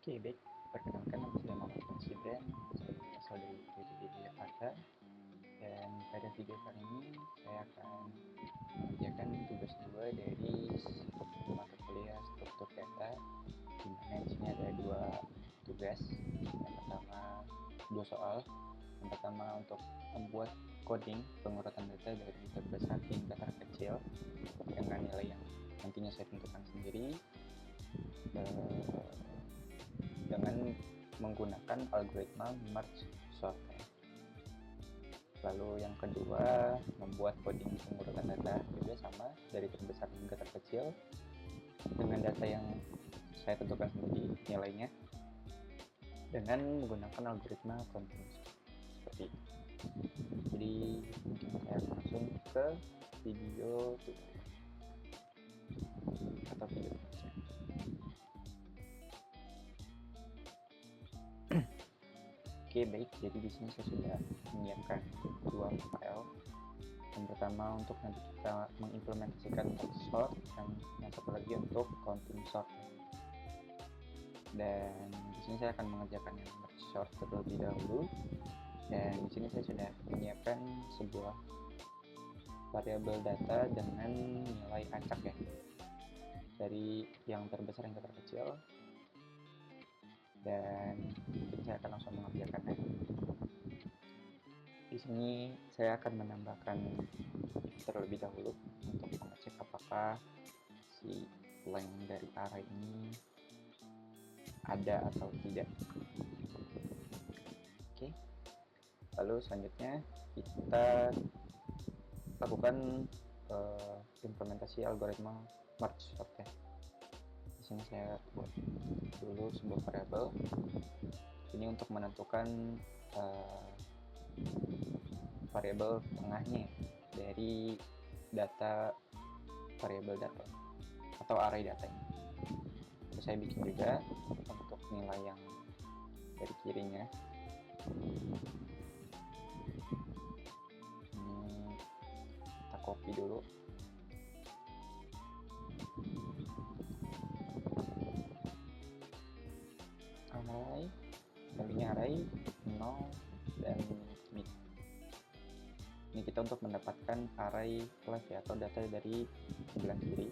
Oke, baik. Perkenalkan, nama saya Muhammad Faris Ibran. Saya berasal dari UITB Jakarta. Dan pada video kali ini, saya akan mengerjakan tugas 2 dari mata kuliah struktur data, di mana di sini ada 2 tugas. Yang pertama, 2 soal. Yang pertama untuk membuat coding pengurutan data dari terbesar hingga terkecil dengan nilai yang nantinya saya tentukan sendiri, dengan menggunakan algoritma merge sort. Lalu yang kedua, membuat coding pengurutan data juga sama dari terbesar hingga terkecil dengan data yang saya tentukan sendiri nilainya dengan menggunakan algoritma continuous seperti itu. Jadi mungkin saya akan langsung ke video tutorial atau video tugasnya. Oke, baik. Jadi di sini saya sudah menyiapkan 2 file. Yang pertama untuk nanti kita mengimplementasikan merge sort, dan yang satu lagi untuk counting sort. Dan di sini saya akan mengerjakan yang merge sort terlebih dahulu. Dan di sini saya sudah menyiapkan sebuah variabel data dengan nilai acak ya, dari yang terbesar hingga terkecil. Dan mungkin saya akan langsung mengerjakannya. Di sini saya akan menambahkan if terlebih dahulu untuk mengecek apakah si length dari array ini ada atau tidak. Oke. Lalu selanjutnya kita lakukan implementasi algoritma merge sort ya. Di sini saya buat dulu sebuah variabel. Ini untuk menentukan variabel tengahnya dari data variabel data atau array datanya. Terus saya bikin juga untuk nilai yang dari kirinya. Ini kita copy dulu. Array, value-nya array 0 dan mid. Ini kita untuk mendapatkan array left ya, atau data dari sebelah kiri.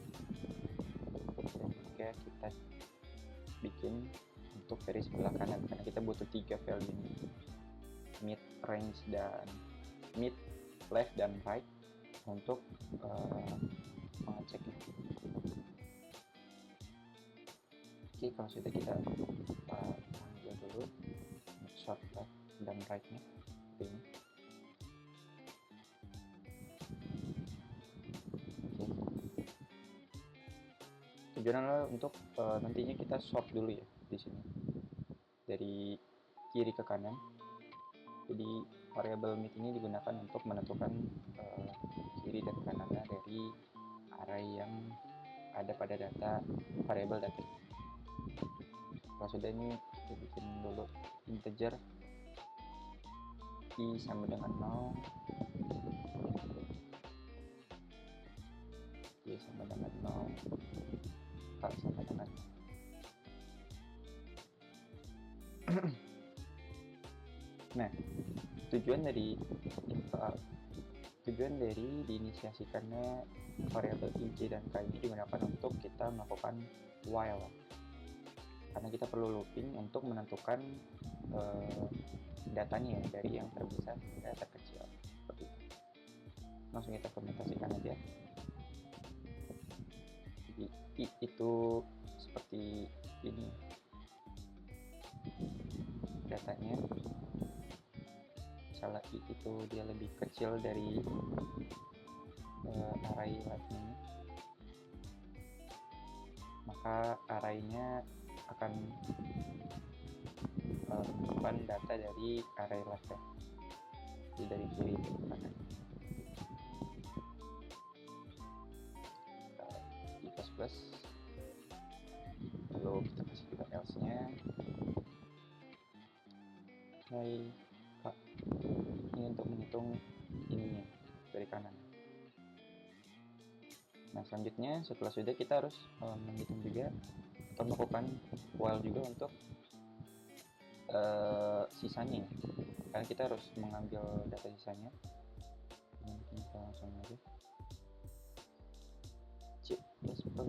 Dan juga kita bikin untuk dari sebelah kanan karena kita butuh 3 value ini, mid, range, dan mid, left, dan right untuk mengeceknya. Oke, kalau sudah kita ambil dulu short left dan right nya seperti ini. Oke, tujuannya untuk nantinya kita sort dulu ya di sini dari kiri ke kanan. Jadi variabel mid ini digunakan untuk menentukan kiri dan kanannya dari array yang ada pada data variabel data ini. Kalau sudah ini kita bikin dulu integer i sama dengan 0, y sama dengan 0, k sama dengan 0. Nah, tujuan dari diinisiasikannya variabel i, j, dan k ini digunakan untuk kita melakukan while, karena kita perlu looping untuk menentukan datanya dari yang terbesar hingga terkecil seperti itu. Langsung kita implementasikan aja. Jadi i itu seperti ini datanya. Misalnya i itu dia lebih kecil dari array left ini, maka arraynya akan menyimpan data dari array left ya, jadi dari kiri ke kanan. I plus, lalu kita kasih juga else nya. Hai kak, ini untuk menghitung ininya dari kanan. Nah, selanjutnya setelah sudah kita harus menghitung juga atau melakukan while juga untuk sisanya, karena kita harus mengambil data sisanya. Mungkin kita langsung aja C plus plus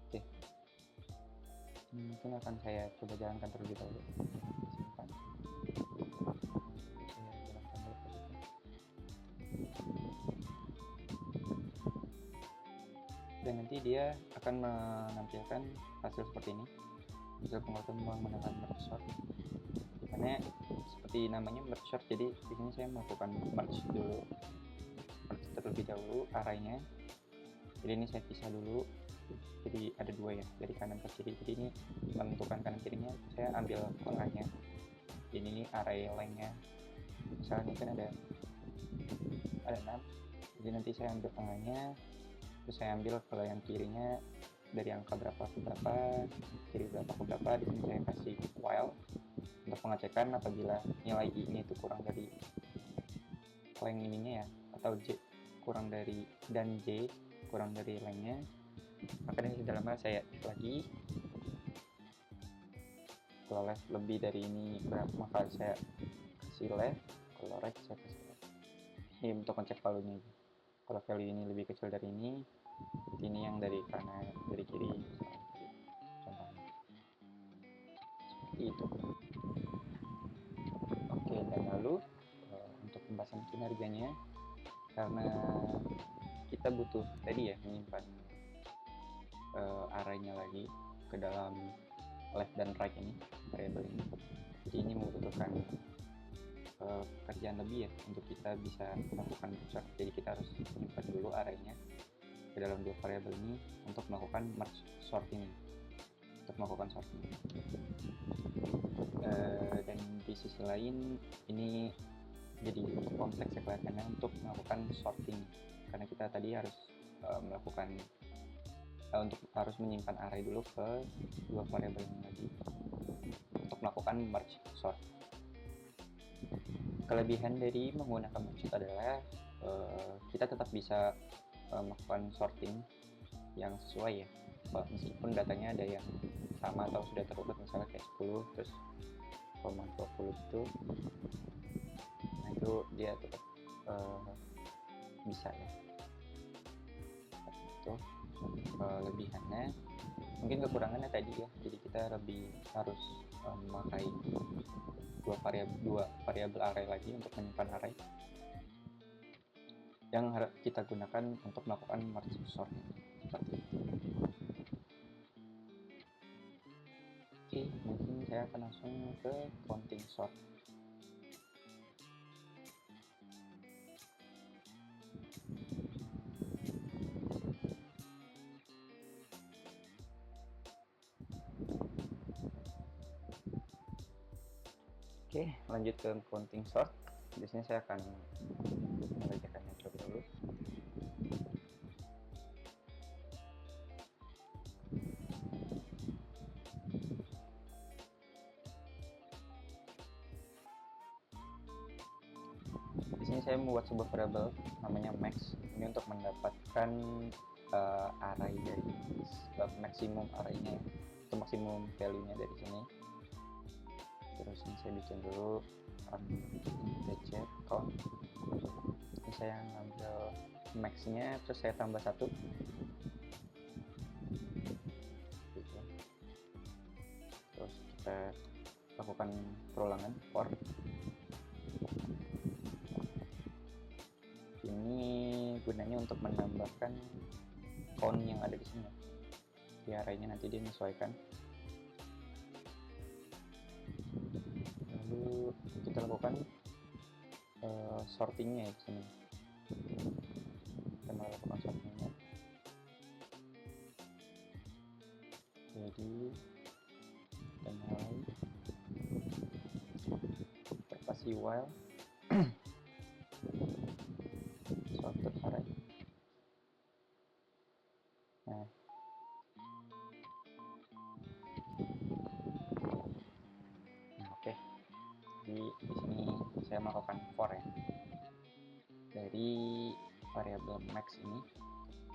oke, mungkin akan saya coba jalankan terlebih dahulu. Simpan, saya jalankan dulu prosesnya. Dan nanti dia akan menampilkan hasil seperti ini, hasil penguatan menggunakan merge sort. Karena seperti namanya merge sort, jadi di sini saya melakukan merge dulu, merge terlebih dahulu arraynya. Jadi ini saya pisah dulu, jadi ada dua ya, dari kanan ke kiri. Jadi ini menentukan kanan kirinya, saya ambil tengahnya. Ini nih array lengthnya, misalnya ini kan ada 6, jadi nanti saya ambil tengahnya, terus saya ambil kalau yang kirinya dari angka berapa ke berapa, kiri berapa ke berapa. Di sini saya kasih while untuk pengecekan apabila nilai i ini itu kurang dari length ininya ya, atau j kurang dari, dan j kurang dari lengthnya, maka di dalam hal saya lagi. Kalau left lebih dari ini berapa, maka saya kasih left. Kalau right saya kasih right. Ini untuk ngecek value-nya. Kalau value ini lebih kecil dari ini yang dari kanan, dari kiri misalnya, contohnya seperti itu. Oke, dan lalu untuk pembahasan kinerjanya, karena kita butuh tadi ya menyimpan arraynya lagi ke dalam left dan right ini, variable ini. Jadi ini membutuhkan pekerjaan lebih ya untuk kita bisa melakukan sort. Jadi kita harus menyimpan dulu arraynya ke dalam dua variabel ini untuk melakukan merge sort ini, untuk melakukan sorting. Dan di sisi lain ini jadi kompleks ya kelihatannya untuk melakukan sorting, karena kita tadi harus melakukan untuk harus menyimpan array dulu ke dua variabel ini lagi untuk melakukan merge sort. Kelebihan dari menggunakan merge sort adalah kita tetap bisa melakukan sorting yang sesuai ya, meskipun datanya ada yang sama atau sudah terurut, misalnya kayak 10 terus 20 gitu. Nah itu dia tetap bisa ya. Itu lebihannya. Mungkin kekurangannya tadi ya, jadi kita lebih harus memakai dua variabel array lagi untuk menyimpan array yang kita gunakan untuk melakukan merge sort seperti itu. Oke, mungkin saya akan langsung ke counting sort. Oke, lanjut ke counting sort. Biasanya saya akan mengerjakannya terlebih dahulu. Di sini saya membuat sebuah variabel namanya max. Ini untuk mendapatkan array dari maksimum arraynya, atau maksimum value-nya dari sini. Terus ini saya bikin dulu integer count. Ini saya ngambil max-nya, terus saya tambah 1. Gitu. Terus kita lakukan perulangan for. Ini gunanya untuk menambahkan count yang ada di sini. Di arraynya nanti dia menyesuaikan. Lalu kita lakukan sortingnya di sini. Kita melakukan sortingnya. Jadi kita mulai terpasih while sorted array. Nah, oke. Jadi di sini saya melakukan menggunakan for ya dari variabel max ini.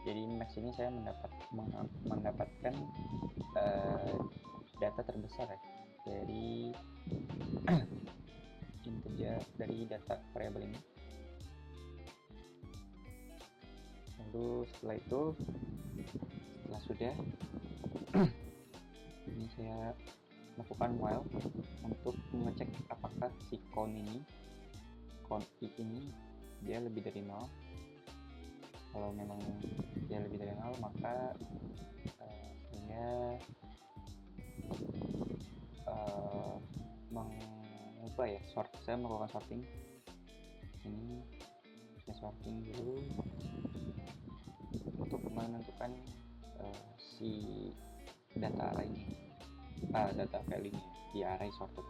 Jadi max ini saya mendapatkan data terbesar ya dari integer dari data variabel ini. Lalu setelah itu, setelah sudah ini saya lakukan while untuk mengecek apakah si count i ini dia lebih dari 0. Kalau memang dia lebih dari 0, maka saya mengubah ya, saya melakukan sorting. Ini saya sorting dulu untuk menentukan si data array-nya, data value-nya di array sorted.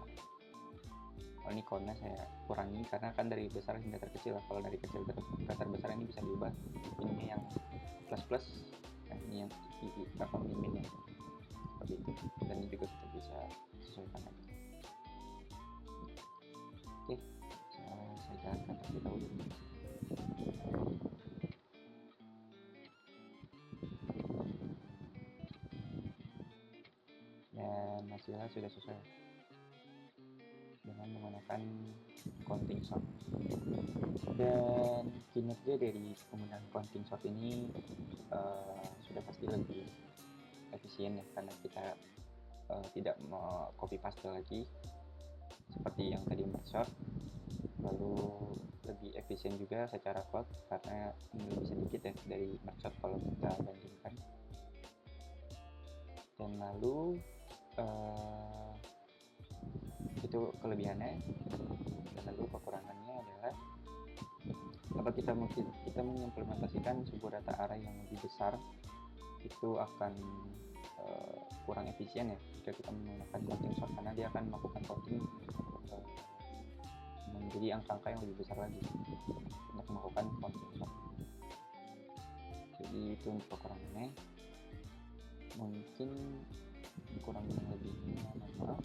Oh, ini count-nya saya kurangi karena kan dari besar hingga terkecil. Kalau dari kecil ke terbesar ini bisa diubah. Ini yang plus, nah ini yang min ya, seperti itu. Dan ini juga kita bisa sesuaikan lagi. Oke, saya jalankan terlebih dahulu. Dan hasilnya sudah sesuai dengan menggunakan counting sort. Dan kinerja dari penggunaan counting sort ini sudah pasti lebih efisien ya, karena kita tidak mau copy paste lagi seperti yang tadi merge sort. Lalu lebih efisien juga secara code karena ini lebih sedikit ya dari merge sort kalau kita bandingkan. Dan lalu itu kelebihannya. Dan lalu kekurangannya adalah kalau kita mengimplementasikan sebuah data array yang lebih besar, itu akan kurang efisien ya jika kita menggunakan counting sort, karena dia akan melakukan counting menjadi angka-angka yang lebih besar lagi untuk melakukan counting sort. Jadi itu untuk kekurangannya. Mungkin kurang lebihnya mohon maaf.